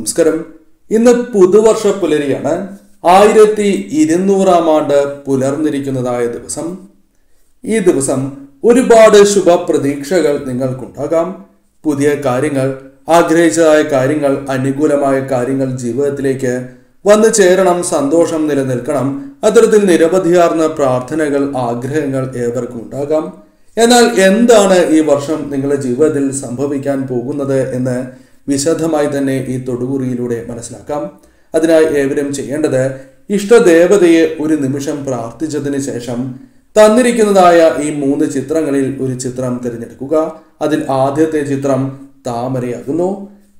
നമസ്കാരം. ഇന്ന് പുതുവർഷ പുലരിയാണ്. 1200 ആണ്ട് പുലർന്നിരിക്കുന്നതായ ദിവസം. ഈ ദിവസം ഒരുപാട് ശുഭപ്രതീക്ഷകൾ നിങ്ങൾക്കുണ്ടാകാം. പുതിയ കാര്യങ്ങൾ, ആഗ്രഹിച്ചതായ കാര്യങ്ങൾ, അനുകൂലമായ കാര്യങ്ങൾ ജീവിതത്തിലേക്ക് വന്നു ചേരണം. സന്തോഷം നിലനിൽക്കണം. അത്തരത്തിൽ നിരവധിയാർന്ന പ്രാർത്ഥനകൾ, ആഗ്രഹങ്ങൾ ഏവർക്കും ഉണ്ടാകാം. എന്നാൽ എന്താണ് ഈ വർഷം നിങ്ങളുടെ ജീവിതത്തിൽ സംഭവിക്കാൻ പോകുന്നത് എന്ന് വിശദമായി തന്നെ ഈ തൊടുകുറിയിലൂടെ മനസ്സിലാക്കാം. അതിനായി ഏവരും ചെയ്യേണ്ടത്, ഇഷ്ടദേവതയെ ഒരു നിമിഷം പ്രാർത്ഥിച്ചതിന് ശേഷം തന്നിരിക്കുന്നതായ ഈ 3 ചിത്രങ്ങളിൽ ഒരു ചിത്രം തിരഞ്ഞെടുക്കുക. അതിൽ ആദ്യത്തെ ചിത്രം താമരയാകുന്നു.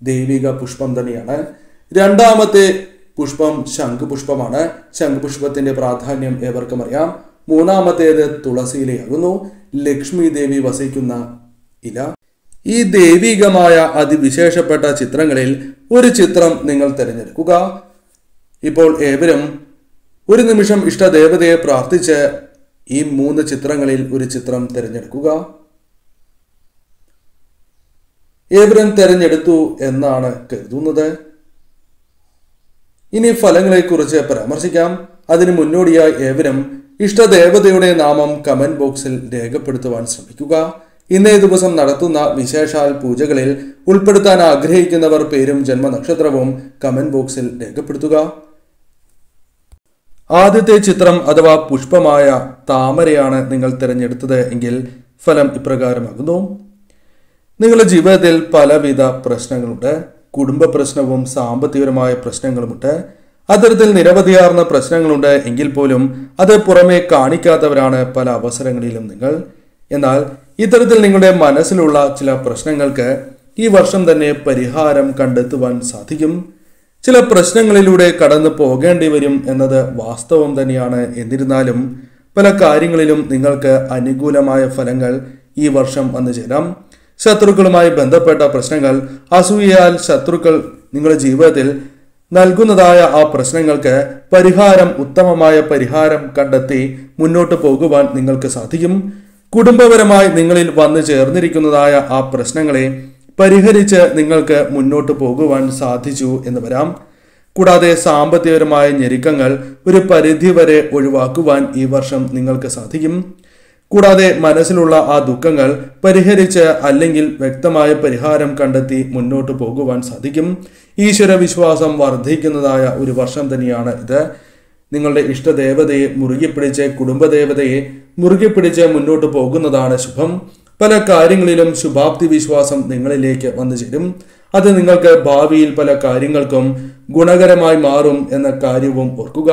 ദൈവിക പുഷ്പം തന്നെയാണ്. രണ്ടാമത്തെ പുഷ്പം ശംഖുപുഷ്പമാണ്. ശംഖുപുഷ്പത്തിന്റെ പ്രാധാന്യം ഏവർക്കും അറിയാം. മൂന്നാമത്തേത് തുളസിയിലയാകുന്നു. ലക്ഷ്മി ദേവി വസിക്കുന്ന ഇല. ഈ ദൈവികമായ അതിവിശേഷപ്പെട്ട ചിത്രങ്ങളിൽ ഒരു ചിത്രം നിങ്ങൾ തിരഞ്ഞെടുക്കുക. ഇപ്പോൾ ഏവരും ഒരു നിമിഷം ഇഷ്ടദേവതയെ പ്രാർത്ഥിച്ച് ഈ 3 ചിത്രങ്ങളിൽ ഒരു ചിത്രം തിരഞ്ഞെടുക്കുക. ഏവരും തിരഞ്ഞെടുത്തു എന്നാണ് കരുതുന്നത്. ഇനി ഫലങ്ങളെക്കുറിച്ച് പരാമർശിക്കാം. അതിനു മുന്നോടിയായി ഏവരും ഇഷ്ടദേവതയുടെ നാമം കമന്റ് ബോക്സിൽ രേഖപ്പെടുത്തുവാൻ ശ്രമിക്കുക. ഇന്നേ ദിവസം നടത്തുന്ന വിശേഷാൽ പൂജകളിൽ ഉൾപ്പെടുത്താൻ ആഗ്രഹിക്കുന്നവർ പേരും ജന്മനക്ഷത്രവും കമന്റ് ബോക്സിൽ രേഖപ്പെടുത്തുക. ആദ്യത്തെ ചിത്രം അഥവാ പുഷ്പമായ താമരയാണ് നിങ്ങൾ തിരഞ്ഞെടുത്തത് എങ്കിൽ ഫലം ഇപ്രകാരമാകുന്നു. നിങ്ങളുടെ ജീവിതത്തിൽ പലവിധ പ്രശ്നങ്ങളുണ്ട്. കുടുംബ പ്രശ്നവും സാമ്പത്തികപരമായ പ്രശ്നങ്ങളുമുണ്ട്. അത്തരത്തിൽ നിരവധിയാർന്ന പ്രശ്നങ്ങളുണ്ട് എങ്കിൽ പോലും അത് പുറമെ കാണിക്കാത്തവരാണ് പല അവസരങ്ങളിലും നിങ്ങൾ. എന്നാൽ ഇത്തരത്തിൽ നിങ്ങളുടെ മനസ്സിലുള്ള ചില പ്രശ്നങ്ങൾക്ക് ഈ വർഷം തന്നെ പരിഹാരം കണ്ടെത്തുവാൻ സാധിക്കും. ചില പ്രശ്നങ്ങളിലൂടെ കടന്നു പോകേണ്ടി വരും എന്നത് വാസ്തവം തന്നെയാണ്. എന്നിരുന്നാലും പല കാര്യങ്ങളിലും നിങ്ങൾക്ക് അനുകൂലമായ ഫലങ്ങൾ ഈ വർഷം വന്നു ചേരാം. ശത്രുക്കളുമായി ബന്ധപ്പെട്ട പ്രശ്നങ്ങൾ, അസൂയയാൽ ശത്രുക്കൾ നിങ്ങളുടെ ജീവിതത്തിൽ നൽകുന്നതായ ആ പ്രശ്നങ്ങൾക്ക് പരിഹാരം, ഉത്തമമായ പരിഹാരം കണ്ടെത്തി മുന്നോട്ട് പോകുവാൻ നിങ്ങൾക്ക് സാധിക്കും. കുടുംബപരമായി നിങ്ങളിൽ വന്നു ചേർന്നിരിക്കുന്നതായ ആ പ്രശ്നങ്ങളെ പരിഹരിച്ച് നിങ്ങൾക്ക് മുന്നോട്ട് പോകുവാൻ സാധിച്ചു എന്ന് വരാം. കൂടാതെ സാമ്പത്തികപരമായ ഞെരുക്കങ്ങൾ ഒരു പരിധിവരെ ഒഴിവാക്കുവാൻ ഈ വർഷം നിങ്ങൾക്ക് സാധിക്കും. കൂടാതെ മനസ്സിലുള്ള ആ ദുഃഖങ്ങൾ പരിഹരിച്ച് അല്ലെങ്കിൽ വ്യക്തമായ പരിഹാരം കണ്ടെത്തി മുന്നോട്ട് പോകുവാൻ സാധിക്കും. ഈശ്വര വിശ്വാസം വർദ്ധിക്കുന്നതായ ഒരു വർഷം തന്നെയാണ് ഇത്. നിങ്ങളുടെ ഇഷ്ടദേവതയെ മുറുകെ പിടിച്ച്, കുടുംബദേവതയെ മുറുകെ പിടിച്ച് മുന്നോട്ട് പോകുന്നതാണ് ശുഭം. പല കാര്യങ്ങളിലും ശുഭാപ്തി വിശ്വാസം നിങ്ങളിലേക്ക് വന്നു ചേരും. അത് നിങ്ങൾക്ക് ഭാവിയിൽ പല കാര്യങ്ങൾക്കും ഗുണകരമായി മാറും എന്ന കാര്യവും ഓർക്കുക.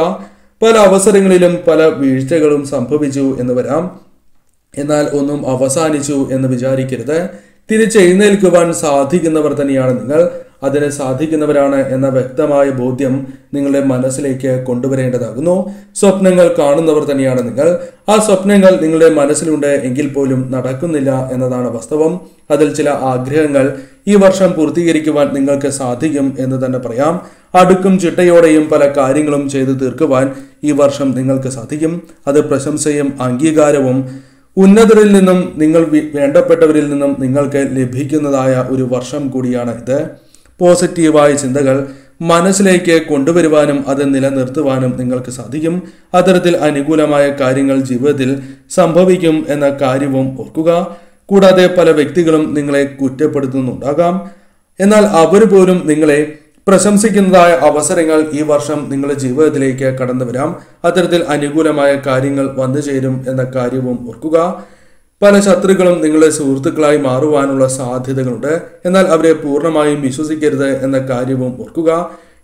പല അവസരങ്ങളിലും പല വീഴ്ചകളും സംഭവിച്ചു എന്ന് വരാം. എന്നാൽ ഒന്നും അവസാനിച്ചു എന്ന് വിചാരിക്കരുത്. തിരിച്ചെഴുന്നേൽക്കുവാൻ സാധിക്കുന്നവർ തന്നെയാണ് നിങ്ങൾ. അതിന് സാധിക്കുന്നവരാണ് എന്ന വ്യക്തമായ ബോധ്യം നിങ്ങളുടെ മനസ്സിലേക്ക് കൊണ്ടുവരേണ്ടതാകുന്നു. സ്വപ്നങ്ങൾ കാണുന്നവർ തന്നെയാണ് നിങ്ങൾ. ആ സ്വപ്നങ്ങൾ നിങ്ങളുടെ മനസ്സിലുണ്ട് എങ്കിൽ പോലും നടക്കുന്നില്ല എന്നതാണ് വാസ്തവം. അതിൽ ചില ആഗ്രഹങ്ങൾ ഈ വർഷം പൂർത്തീകരിക്കുവാൻ നിങ്ങൾക്ക് സാധിക്കും എന്ന് തന്നെ പറയാം. അടുക്കും ചിട്ടയോടെയും പല കാര്യങ്ങളും ചെയ്തു തീർക്കുവാൻ ഈ വർഷം നിങ്ങൾക്ക് സാധിക്കും. അത് പ്രശംസയും അംഗീകാരവും ഉന്നതരിൽ നിന്നും നിങ്ങൾ വേണ്ടപ്പെട്ടവരിൽ നിന്നും നിങ്ങൾക്ക് ലഭിക്കുന്നതായ ഒരു വർഷം കൂടിയാണ് ഇത്. പോസിറ്റീവായ ചിന്തകൾ മനസ്സിലേക്ക് കൊണ്ടുവരുവാനും അത് നിലനിർത്തുവാനും നിങ്ങൾക്ക് സാധിക്കും. അത്തരത്തിൽ അനുകൂലമായ കാര്യങ്ങൾ ജീവിതത്തിൽ സംഭവിക്കും എന്ന കാര്യവും ഓർക്കുക. കൂടാതെ പല വ്യക്തികളും നിങ്ങളെ കുറ്റപ്പെടുത്തുന്നുണ്ടാകാം. എന്നാൽ അവർ പോലും നിങ്ങളെ പ്രശംസിക്കുന്നതായ അവസരങ്ങൾ ഈ വർഷം നിങ്ങളുടെ ജീവിതത്തിലേക്ക് കടന്നു വരാം. അത്തരത്തിൽ അനുകൂലമായ കാര്യങ്ങൾ വന്നു ചേരും എന്ന കാര്യവും ഓർക്കുക. പല ശത്രുക്കളും നിങ്ങളുടെ സുഹൃത്തുക്കളായി മാറുവാനുള്ള സാധ്യതകളുണ്ട്. എന്നാൽ അവരെ പൂർണ്ണമായും വിശ്വസിക്കരുത് എന്ന കാര്യവും ഓർക്കുക.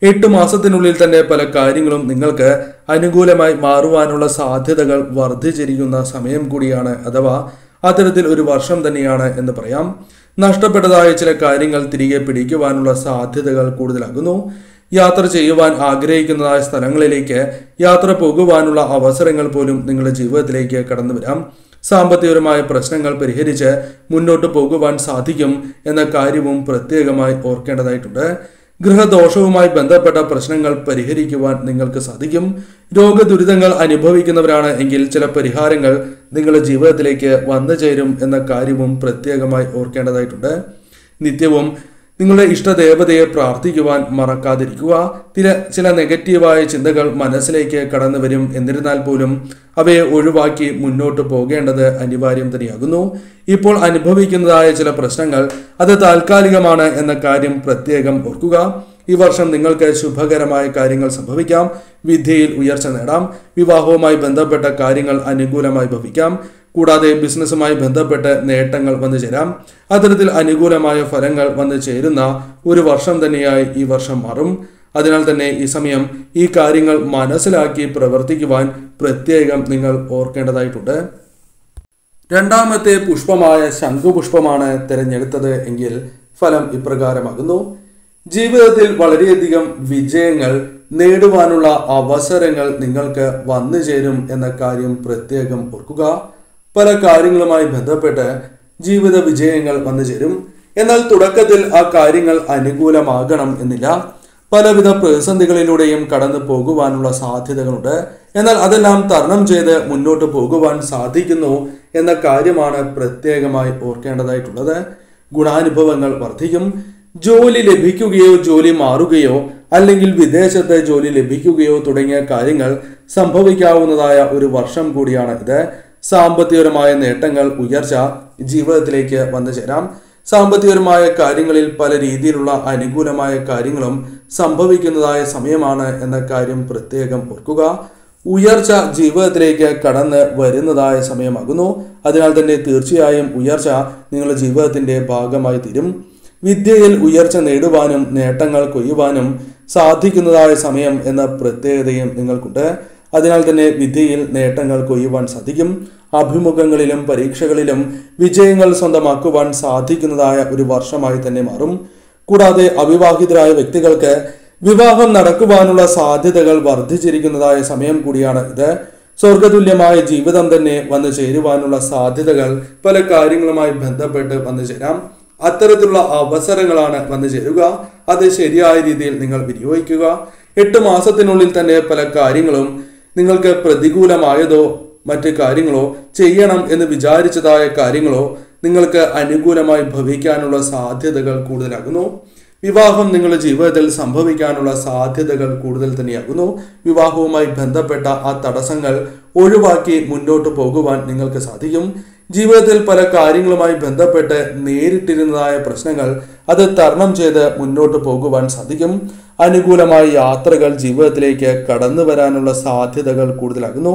8 മാസത്തിനുള്ളിൽ തന്നെ പല കാര്യങ്ങളും നിങ്ങൾക്ക് അനുകൂലമായി മാറുവാനുള്ള സാധ്യതകൾ വർദ്ധിച്ചിരിക്കുന്ന സമയം കൂടിയാണ്. അഥവാ അത്തരത്തിൽ ഒരു വർഷം തന്നെയാണ് എന്ന് പറയാം. നഷ്ടപ്പെട്ടതായ ചില കാര്യങ്ങൾ തിരികെ പിടിക്കുവാനുള്ള സാധ്യതകൾ കൂടുതലാകുന്നു. യാത്ര ചെയ്യുവാൻ ആഗ്രഹിക്കുന്നതായ സ്ഥലങ്ങളിലേക്ക് യാത്ര പോകുവാനുള്ള അവസരങ്ങൾ പോലും നിങ്ങളുടെ ജീവിതത്തിലേക്ക് കടന്നു വരാം. സാമ്പത്തികപരമായ പ്രശ്നങ്ങൾ പരിഹരിച്ച് മുന്നോട്ട് പോകുവാൻ സാധിക്കും എന്ന കാര്യവും പ്രത്യേകമായി ഓർക്കേണ്ടതായിട്ടുണ്ട്. ഗൃഹദോഷവുമായി ബന്ധപ്പെട്ട പ്രശ്നങ്ങൾ പരിഹരിക്കുവാൻ നിങ്ങൾക്ക് സാധിക്കും. രോഗദുരിതങ്ങൾ അനുഭവിക്കുന്നവരാണ് എങ്കിൽ ചില പരിഹാരങ്ങൾ നിങ്ങളുടെ ജീവിതത്തിലേക്ക് വന്നു ചേരും എന്ന കാര്യവും പ്രത്യേകമായി ഓർക്കേണ്ടതായിട്ടുണ്ട്. നിത്യവും നിങ്ങളുടെ ഇഷ്ടദേവതയെ പ്രാർത്ഥിക്കുവാൻ മറക്കാതിരിക്കുക. ചില നെഗറ്റീവായ ചിന്തകൾ മനസ്സിലേക്ക് കടന്നു വരും. എന്നിരുന്നാൽ പോലും അവയെ ഒഴിവാക്കി മുന്നോട്ട് പോകേണ്ടത് അനിവാര്യം തന്നെയാകുന്നു. ഇപ്പോൾ അനുഭവിക്കുന്നതായ ചില പ്രശ്നങ്ങൾ അത് താൽക്കാലികമാണ് എന്ന കാര്യം പ്രത്യേകം ഓർക്കുക. ഈ വർഷം നിങ്ങൾക്ക് ശുഭകരമായ കാര്യങ്ങൾ സംഭവിക്കാം. വിദ്യയിൽ ഉയർച്ച നേടാം. വിവാഹവുമായി ബന്ധപ്പെട്ട കാര്യങ്ങൾ അനുകൂലമായി ഭവിക്കാം. കൂടാതെ ബിസിനസ്സുമായി ബന്ധപ്പെട്ട് നേട്ടങ്ങൾ വന്നു ചേരാം. അത്തരത്തിൽ അനുകൂലമായ ഫലങ്ങൾ വന്നു ചേരുന്ന ഒരു വർഷം തന്നെയായി ഈ വർഷം മാറും. അതിനാൽ തന്നെ ഈ സമയം ഈ കാര്യങ്ങൾ മനസ്സിലാക്കി പ്രവർത്തിക്കുവാൻ പ്രത്യേകം നിങ്ങൾ ഓർക്കേണ്ടതായിട്ടുണ്ട്. രണ്ടാമത്തെ പുഷ്പമായ ശംഖുപുഷ്പമാണ് തിരഞ്ഞെടുത്തത് എങ്കിൽ ഫലം ഇപ്രകാരമാകുന്നു. ജീവിതത്തിൽ വളരെയധികം വിജയങ്ങൾ നേടുവാനുള്ള അവസരങ്ങൾ നിങ്ങൾക്ക് വന്നു ചേരും എന്ന കാര്യം പ്രത്യേകം ഓർക്കുക. പല കാര്യങ്ങളുമായി ബന്ധപ്പെട്ട് ജീവിത വിജയങ്ങൾ വന്നു ചേരും. എന്നാൽ തുടക്കത്തിൽ ആ കാര്യങ്ങൾ അനുകൂലമാകണം എന്നില്ല. പലവിധ പ്രതിസന്ധികളിലൂടെയും കടന്നു പോകുവാനുള്ള സാധ്യതകളുണ്ട്. എന്നാൽ അതെല്ലാം തരണം ചെയ്ത് മുന്നോട്ട് പോകുവാൻ സാധിക്കുന്നു എന്ന കാര്യമാണ് പ്രത്യേകമായി ഓർക്കേണ്ടതായിട്ടുള്ളത്. ഗുണാനുഭവങ്ങൾ വർദ്ധിക്കും. ജോലി ലഭിക്കുകയോ ജോലി മാറുകയോ അല്ലെങ്കിൽ വിദേശത്ത് ജോലി ലഭിക്കുകയോ തുടങ്ങിയ കാര്യങ്ങൾ സംഭവിക്കാവുന്നതായ ഒരു വർഷം കൂടിയാണ് ഇത്. സാമ്പത്തികപരമായ നേട്ടങ്ങൾ, ഉയർച്ച ജീവിതത്തിലേക്ക് വന്നു ചേരാം. സാമ്പത്തികപരമായ കാര്യങ്ങളിൽ പല രീതിയിലുള്ള അനുകൂലമായ കാര്യങ്ങളും സംഭവിക്കുന്നതായ സമയമാണ് എന്ന കാര്യം പ്രത്യേകം ഓർക്കുക. ഉയർച്ച ജീവിതത്തിലേക്ക് കടന്ന് വരുന്നതായ സമയമാകുന്നു. അതിനാൽ തന്നെ തീർച്ചയായും ഉയർച്ച നിങ്ങളുടെ ജീവിതത്തിന്റെ ഭാഗമായി തീരും. വിദ്യയിൽ ഉയർച്ച നേടുവാനും നേട്ടങ്ങൾ കൊയ്യുവാനും സാധിക്കുന്നതായ സമയം എന്ന പ്രത്യേകതയും നിങ്ങൾക്കുണ്ട്. അതിനാൽ തന്നെ വിദ്യയിൽ നേട്ടങ്ങൾ കൊയ്യുവാൻ സാധിക്കും. അഭിമുഖങ്ങളിലും പരീക്ഷകളിലും വിജയങ്ങൾ സ്വന്തമാക്കുവാൻ സാധിക്കുന്നതായ ഒരു വർഷമായി തന്നെ മാറും. കൂടാതെ അവിവാഹിതരായ വ്യക്തികൾക്ക് വിവാഹം നടക്കുവാനുള്ള സാധ്യതകൾ വർദ്ധിച്ചിരിക്കുന്നതായ സമയം കൂടിയാണ് ഇത്. സ്വർഗതുല്യമായ ജീവിതം തന്നെ വന്നു ചേരുവാനുള്ള സാധ്യതകൾ പല കാര്യങ്ങളുമായി ബന്ധപ്പെട്ട് വന്നു ചേരാം. അത്തരത്തിലുള്ള അവസരങ്ങളാണ് വന്നു ചേരുക. അത് ശരിയായ രീതിയിൽ നിങ്ങൾ വിനിയോഗിക്കുക. 8 മാസത്തിനുള്ളിൽ തന്നെ പല കാര്യങ്ങളും നിങ്ങൾക്ക് പ്രതികൂലമായതോ മറ്റ് കാര്യങ്ങളോ ചെയ്യണം എന്ന് വിചാരിച്ചതായ കാര്യങ്ങളോ നിങ്ങൾക്ക് അനുകൂലമായി ഭവിക്കാനുള്ള സാധ്യതകൾ കൂടുതലാകുന്നു. വിവാഹം നിങ്ങളുടെ ജീവിതത്തിൽ സംഭവിക്കാനുള്ള സാധ്യതകൾ കൂടുതൽ തന്നെയാകുന്നു. വിവാഹവുമായി ബന്ധപ്പെട്ട ആ തടസ്സങ്ങൾ ഒഴിവാക്കി മുന്നോട്ട് പോകുവാൻ നിങ്ങൾക്ക് സാധിക്കും. ജീവിതത്തിൽ പല കാര്യങ്ങളുമായി ബന്ധപ്പെട്ട് നേരിട്ടിരുന്നതായ പ്രശ്നങ്ങൾ അത് തരണം ചെയ്ത് മുന്നോട്ട് പോകുവാൻ സാധിക്കും. അനുകൂലമായ യാത്രകൾ ജീവിതത്തിലേക്ക് കടന്നു വരാനുള്ള സാധ്യതകൾ കൂടുതലാകുന്നു.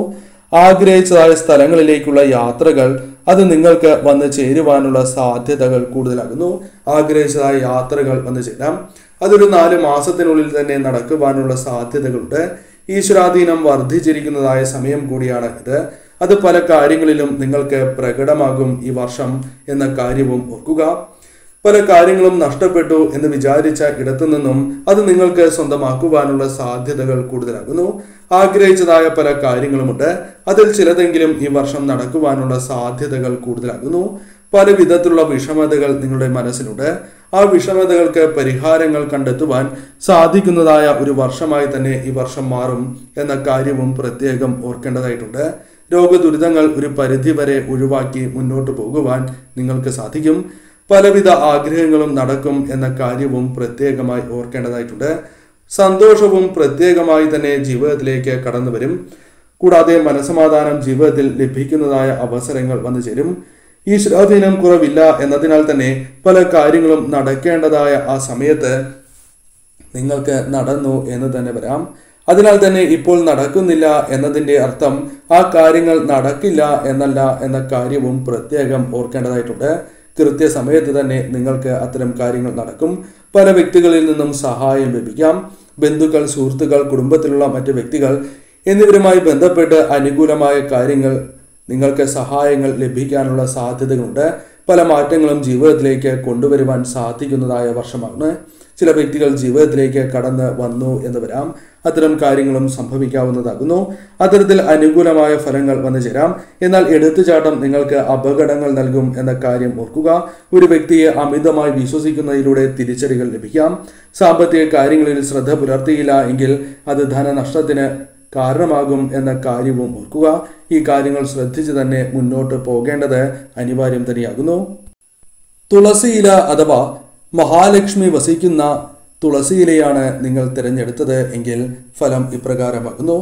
ആഗ്രഹിച്ചതായ സ്ഥലങ്ങളിലേക്കുള്ള യാത്രകൾ അത് നിങ്ങൾക്ക് വന്ന് ചേരുവാനുള്ള സാധ്യതകൾ കൂടുതലാകുന്നു. ആഗ്രഹിച്ചതായ യാത്രകൾ വന്നു ചേരാം. അതൊരു 4 മാസത്തിനുള്ളിൽ തന്നെ നടക്കുവാനുള്ള സാധ്യതകളുണ്ട്. ഈശ്വരാധീനം വർദ്ധിച്ചിരിക്കുന്നതായ സമയം കൂടിയാണ് ഇത്. അത് പല കാര്യങ്ങളിലും നിങ്ങൾക്ക് പ്രകടമാകും ഈ വർഷം എന്ന കാര്യവും ഓർക്കുക. പല കാര്യങ്ങളും നഷ്ടപ്പെട്ടു എന്ന് വിചാരിച്ച ഇടത്തു നിന്നും അത് നിങ്ങൾക്ക് സ്വന്തമാക്കുവാനുള്ള സാധ്യതകൾ കൂടുതലാകുന്നു. ആഗ്രഹിച്ചതായ പല കാര്യങ്ങളുമുണ്ട്. അതിൽ ചിലതെങ്കിലും ഈ വർഷം നടക്കുവാനുള്ള സാധ്യതകൾ കൂടുതലാകുന്നു. പല വിധത്തിലുള്ള വിഷമതകൾ നിങ്ങളുടെ മനസ്സിലുണ്ട്. ആ വിഷമതകൾക്ക് പരിഹാരങ്ങൾ കണ്ടെത്തുവാൻ സാധിക്കുന്നതായ ഒരു വർഷമായി തന്നെ ഈ വർഷം മാറും എന്ന കാര്യവും പ്രത്യേകം ഓർക്കേണ്ടതായിട്ടുണ്ട്. രോഗദുരിതങ്ങൾ ഒരു പരിധിവരെ ഒഴിവാക്കി മുന്നോട്ട് പോകുവാൻ നിങ്ങൾക്ക് സാധിക്കും. പലവിധ ആഗ്രഹങ്ങളും നടക്കും എന്ന കാര്യവും പ്രത്യേകമായി ഓർക്കേണ്ടതായിട്ടുണ്ട്. സന്തോഷവും പ്രത്യേകമായി തന്നെ ജീവിതത്തിലേക്ക് കടന്നു വരും. കൂടാതെ മനസമാധാനം ജീവിതത്തിൽ ലഭിക്കുന്നതായ അവസരങ്ങൾ വന്നു ചേരും. ഈശ്വരാധീനം കുറവില്ല എന്നതിനാൽ തന്നെ പല കാര്യങ്ങളും നടക്കേണ്ടതായ ആ സമയത്ത് നിങ്ങൾക്ക് നടന്നു എന്ന് തന്നെ വരാം. അതിനാൽ തന്നെ ഇപ്പോൾ നടക്കുന്നില്ല എന്നതിൻ്റെ അർത്ഥം ആ കാര്യങ്ങൾ നടക്കില്ല എന്നല്ല എന്ന കാര്യവും പ്രത്യേകം ഓർക്കേണ്ടതായിട്ടുണ്ട്. കൃത്യസമയത്ത് തന്നെ നിങ്ങൾക്ക് അത്തരം കാര്യങ്ങൾ നടക്കും. പല വ്യക്തികളിൽ നിന്നും സഹായം ലഭിക്കാം. ബന്ധുക്കൾ, സുഹൃത്തുക്കൾ, കുടുംബത്തിലുള്ള മറ്റ് വ്യക്തികൾ എന്നിവരുമായി ബന്ധപ്പെട്ട് അനുകൂലമായ കാര്യങ്ങൾ നിങ്ങൾക്ക് സഹായങ്ങൾ ലഭിക്കാനുള്ള സാധ്യതകളുണ്ട്. പല മാറ്റങ്ങളും ജീവിതത്തിലേക്ക് കൊണ്ടുവരുവാൻ സാധിക്കുന്നതായ വർഷമാണ്. ചില വ്യക്തികൾ ജീവിതത്തിലേക്ക് കടന്ന് വന്നു എന്ന് വരാം. അത്തരം കാര്യങ്ങളും സംഭവിക്കാവുന്നതാകുന്നു. അത്തരത്തിൽ അനുകൂലമായ ഫലങ്ങൾ വന്നു ചേരാം. എന്നാൽ എടുത്തുചാട്ടം നിങ്ങൾക്ക് അപകടങ്ങൾ നൽകും എന്ന കാര്യം ഓർക്കുക. ഒരു വ്യക്തിയെ അമിതമായി വിശ്വസിക്കുന്നതിലൂടെ തിരിച്ചടികൾ ലഭിക്കാം. സാമ്പത്തിക കാര്യങ്ങളിൽ ശ്രദ്ധ പുലർത്തിയില്ല എങ്കിൽ അത് ധനനഷ്ടത്തിന് കാരണമാകും എന്ന കാര്യവും ഓർക്കുക. ഈ കാര്യങ്ങൾ ശ്രദ്ധിച്ച് തന്നെ മുന്നോട്ട് പോകേണ്ടത് അനിവാര്യം തന്നെയാകുന്നു. തുളസിയില അഥവാ മഹാലക്ഷ്മി വസിക്കുന്ന തുളസിയിലയാണ് നിങ്ങൾ തിരഞ്ഞെടുത്തത് എങ്കിൽ ഫലം ഇപ്രകാരമാകുന്നു.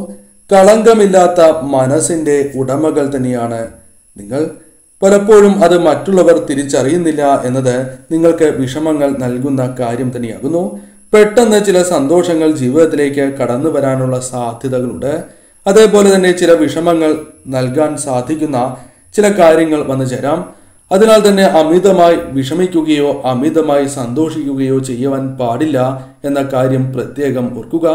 കളങ്കമില്ലാത്ത മനസ്സിന്റെ ഉടമകൾ തന്നെയാണ് നിങ്ങൾ. പലപ്പോഴും അത് മറ്റുള്ളവർ തിരിച്ചറിയുന്നില്ല എന്നത് നിങ്ങൾക്ക് വിഷമങ്ങൾ നൽകുന്ന കാര്യം തന്നെയാകുന്നു. പെട്ടെന്ന് ചില സന്തോഷങ്ങൾ ജീവിതത്തിലേക്ക് കടന്നു വരാനുള്ള സാധ്യതകളുണ്ട്. അതേപോലെ തന്നെ ചില വിഷമങ്ങൾ നൽകാൻ സാധിക്കുന്ന ചില കാര്യങ്ങൾ വന്നു ചേരാം. അതിനാൽ തന്നെ അമിതമായി വിഷമിക്കുകയോ അമിതമായി സന്തോഷിക്കുകയോ ചെയ്യുവാൻ പാടില്ല എന്ന കാര്യം പ്രത്യേകം ഓർക്കുക.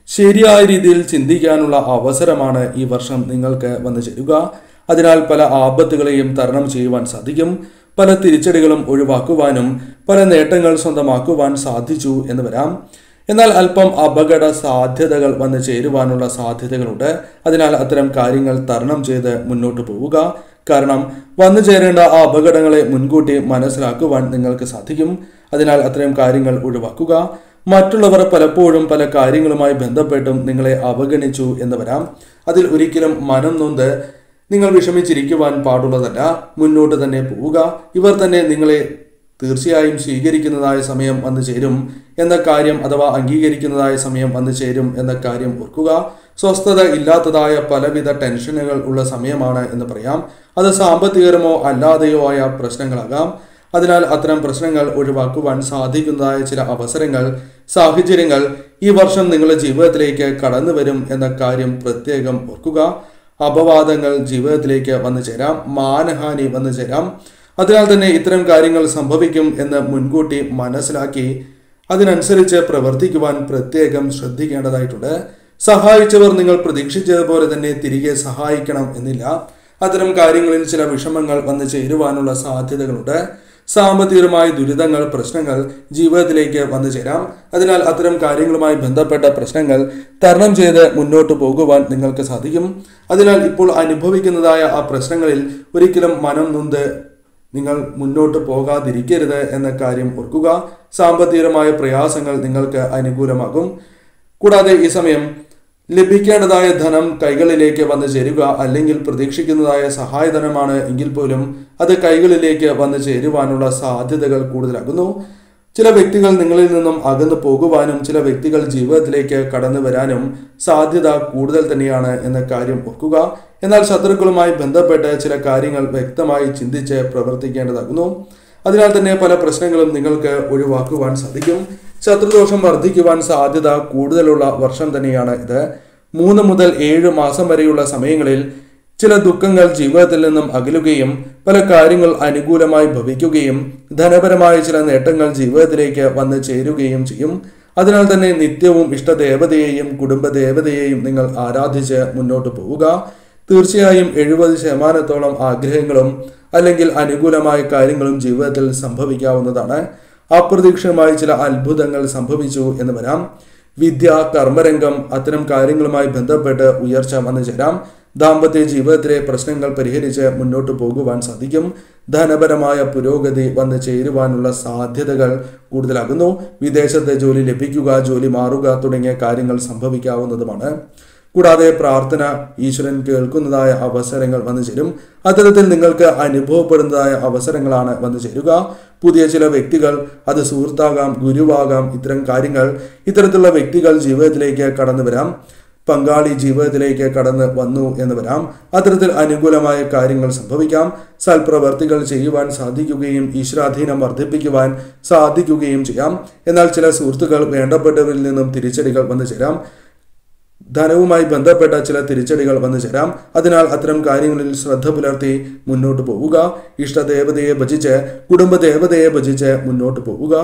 ശരിയായ രീതിയിൽ ചിന്തിക്കാനുള്ള അവസരമാണ് ഈ വർഷം നിങ്ങൾക്ക് വന്നു ചേരുക. അതിനാൽ പല ആപത്തുകളെയും തരണം ചെയ്യുവാൻ സാധിക്കും. പല തിരിച്ചടികളും ഒഴിവാക്കുവാനും പല നേട്ടങ്ങൾ സ്വന്തമാക്കുവാൻ സാധിച്ചു എന്ന് വരാം. എന്നാൽ അല്പം അപകട സാധ്യതകൾ വന്നു ചേരുവാനുള്ള സാധ്യതകളുണ്ട്. അതിനാൽ അത്തരം കാര്യങ്ങൾ തരണം ചെയ്ത് മുന്നോട്ട് പോവുക. കാരണം വന്നു ചേരേണ്ട ആ അപകടങ്ങളെ മുൻകൂട്ടി മനസ്സിലാക്കുവാൻ നിങ്ങൾക്ക് സാധിക്കും. അതിനാൽ അത്തരം കാര്യങ്ങൾ ഒഴിവാക്കുക. മറ്റുള്ളവർ പലപ്പോഴും പല കാര്യങ്ങളുമായി ബന്ധപ്പെട്ടും നിങ്ങളെ അവഗണിച്ചു എന്ന് വരാം. അതിൽ ഒരിക്കലും മനം നൊന്ത് നിങ്ങൾ വിഷമിച്ചിരിക്കുവാൻ പാടുള്ളതല്ല. മുന്നോട്ട് തന്നെ പോവുക. ഇവർ തന്നെ നിങ്ങളെ തീർച്ചയായും സ്വീകരിക്കുന്നതായ സമയം വന്നു ചേരും എന്ന കാര്യം, അഥവാ അംഗീകരിക്കുന്നതായ സമയം വന്നു ചേരും എന്ന കാര്യം ഓർക്കുക. സ്വസ്ഥത ഇല്ലാത്തതായ പലവിധ ടെൻഷനുകൾ ഉള്ള സമയമാണ് എന്ന് പറയാം. അത് സാമ്പത്തികരമോ അല്ലാതെയോ ആയ പ്രശ്നങ്ങളാകാം. അതിനാൽ അത്തരം പ്രശ്നങ്ങൾ ഒഴിവാക്കുവാൻ സാധിക്കുന്നതായ ചില അവസരങ്ങൾ, സാഹചര്യങ്ങൾ ഈ വർഷം നിങ്ങളുടെ ജീവിതത്തിലേക്ക് കടന്നു വരും എന്ന കാര്യം പ്രത്യേകം ഓർക്കുക. അപവാദങ്ങൾ ജീവിതത്തിലേക്ക് വന്നു ചേരാം. മാനഹാനി വന്നു ചേരാം. അതിനാൽ തന്നെ ഇത്തരം കാര്യങ്ങൾ സംഭവിക്കും എന്ന് മുൻകൂട്ടി മനസ്സിലാക്കി അതിനനുസരിച്ച് പ്രവർത്തിക്കുവാൻ പ്രത്യേകം ശ്രദ്ധിക്കേണ്ടതായിട്ടുണ്ട്. സഹായിച്ചവർ നിങ്ങൾ പ്രതീക്ഷിച്ചതുപോലെ തന്നെ തിരികെ സഹായിക്കണം എന്നില്ല. അത്തരം കാര്യങ്ങളിൽ ചില വിഷമങ്ങൾ വന്നു ചേരുവാനുള്ള സാധ്യതകളുണ്ട്. സാമ്പത്തികമായ ദുരിതങ്ങൾ, പ്രശ്നങ്ങൾ ജീവിതത്തിലേക്ക് വന്നു ചേരാം. അതിനാൽ അത്തരം കാര്യങ്ങളുമായി ബന്ധപ്പെട്ട പ്രശ്നങ്ങൾ തരണം ചെയ്ത് മുന്നോട്ട് പോകുവാൻ നിങ്ങൾക്ക് സാധിക്കും. അതിനാൽ ഇപ്പോൾ അനുഭവിക്കുന്നതായ ആ പ്രശ്നങ്ങളിൽ ഒരിക്കലും മനം നൊന്ത് നിങ്ങൾ മുന്നോട്ട് പോകാതിരിക്കരുത് എന്ന കാര്യം ഓർക്കുക. സാമ്പത്തികമായ പ്രയാസങ്ങൾ നിങ്ങൾക്ക് അനുകൂലമാകും. കൂടാതെ ഈ സമയം ലഭിക്കേണ്ടതായ ധനം കൈകളിലേക്ക് വന്നു ചേരുക, അല്ലെങ്കിൽ പ്രതീക്ഷിക്കുന്നതായ സഹായധനമാണ് എങ്കിൽ പോലും അത് കൈകളിലേക്ക് വന്നു ചേരുവാനുള്ള സാധ്യതകൾ കൂടുതലാകുന്നു. ചില വ്യക്തികൾ നിങ്ങളിൽ നിന്നും അകന്നു പോകുവാനും ചില വ്യക്തികൾ ജീവിതത്തിലേക്ക് കടന്നു വരാനും സാധ്യത കൂടുതൽ തന്നെയാണ് എന്ന കാര്യം ഓർക്കുക. എന്നാൽ ശത്രുക്കളുമായി ബന്ധപ്പെട്ട് ചില കാര്യങ്ങൾ വ്യക്തമായി ചിന്തിച്ച് പ്രവർത്തിക്കേണ്ടതാകുന്നു. അതിനാൽ തന്നെ പല പ്രശ്നങ്ങളും നിങ്ങൾക്ക് ഒഴിവാക്കുവാൻ സാധിക്കും. ശത്രുദോഷം വർദ്ധിക്കുവാൻ സാധ്യത കൂടുതലുള്ള വർഷം തന്നെയാണ് ഇത്. 3 മുതൽ 7 മാസം വരെയുള്ള സമയങ്ങളിൽ ചില ദുഃഖങ്ങൾ ജീവിതത്തിൽ നിന്നും അകലുകയും പല കാര്യങ്ങൾ അനുകൂലമായി ഭവിക്കുകയും ധനപരമായ ചില നേട്ടങ്ങൾ ജീവിതത്തിലേക്ക് വന്നു ചേരുകയും ചെയ്യും. അതിനാൽ തന്നെ നിത്യവും ഇഷ്ടദേവതയെയും കുടുംബദേവതയെയും നിങ്ങൾ ആരാധിച്ച് മുന്നോട്ട് പോവുക. തീർച്ചയായും 70% ആഗ്രഹങ്ങളും അല്ലെങ്കിൽ അനുകൂലമായ കാര്യങ്ങളും ജീവിതത്തിൽ സംഭവിക്കാവുന്നതാണ്. അപ്രതീക്ഷിതമായി ചില അത്ഭുതങ്ങൾ സംഭവിച്ചു എന്ന് വരാം. വിദ്യ, കർമ്മരംഗം അത്തരം കാര്യങ്ങളുമായി ബന്ധപ്പെട്ട് ഉയർച്ച വന്നു ചേരാം. ദാമ്പത്യ ജീവിതത്തിലെ പ്രശ്നങ്ങൾ പരിഹരിച്ച് മുന്നോട്ട് പോകുവാൻ സാധിക്കും. ധനപരമായ പുരോഗതി വന്നു ചേരുവാനുള്ള സാധ്യതകൾ കൂടുതലാകുന്നു. വിദേശത്തെ ജോലി ലഭിക്കുക, ജോലി മാറുക തുടങ്ങിയ കാര്യങ്ങൾ സംഭവിക്കാവുന്നതുമാണ്. കൂടാതെ പ്രാർത്ഥന ഈശ്വരൻ കേൾക്കുന്നതായ അവസരങ്ങൾ വന്നു ചേരും. അത്തരത്തിൽ നിങ്ങൾക്ക് അനുഭവപ്പെടുന്നതായ അവസരങ്ങളാണ് വന്നു ചേരുക. പുതിയ ചില വ്യക്തികൾ, അത് സുഹൃത്താകാം, ഗുരുവാകാം, ഇത്തരം കാര്യങ്ങൾ, ഇത്തരത്തിലുള്ള വ്യക്തികൾ ജീവിതത്തിലേക്ക് കടന്നു വരാം. പങ്കാളി ജീവിതത്തിലേക്ക് കടന്ന് വന്നു എന്ന് വരാം. അത്തരത്തിൽ അനുകൂലമായ കാര്യങ്ങൾ സംഭവിക്കാം. സൽപ്രവർത്തികൾ ചെയ്യുവാൻ സാധിക്കുകയും ഈശ്വരാധീനം വർദ്ധിപ്പിക്കുവാൻ സാധിക്കുകയും ചെയ്യാം. എന്നാൽ ചില സുഹൃത്തുക്കൾ വേണ്ടപ്പെട്ടവരിൽ നിന്നും തിരിച്ചടികൾ വന്നു ചേരാം. ധനവുമായി ബന്ധപ്പെട്ട ചില തിരിച്ചടികൾ വന്നു ചേരാം. അതിനാൽ അത്തരം കാര്യങ്ങളിൽ ശ്രദ്ധ പുലർത്തി മുന്നോട്ട് പോവുക. ഇഷ്ടദേവതയെ ഭജിച്ച് കുടുംബദേവതയെ ഭജിച്ച് മുന്നോട്ട് പോവുക.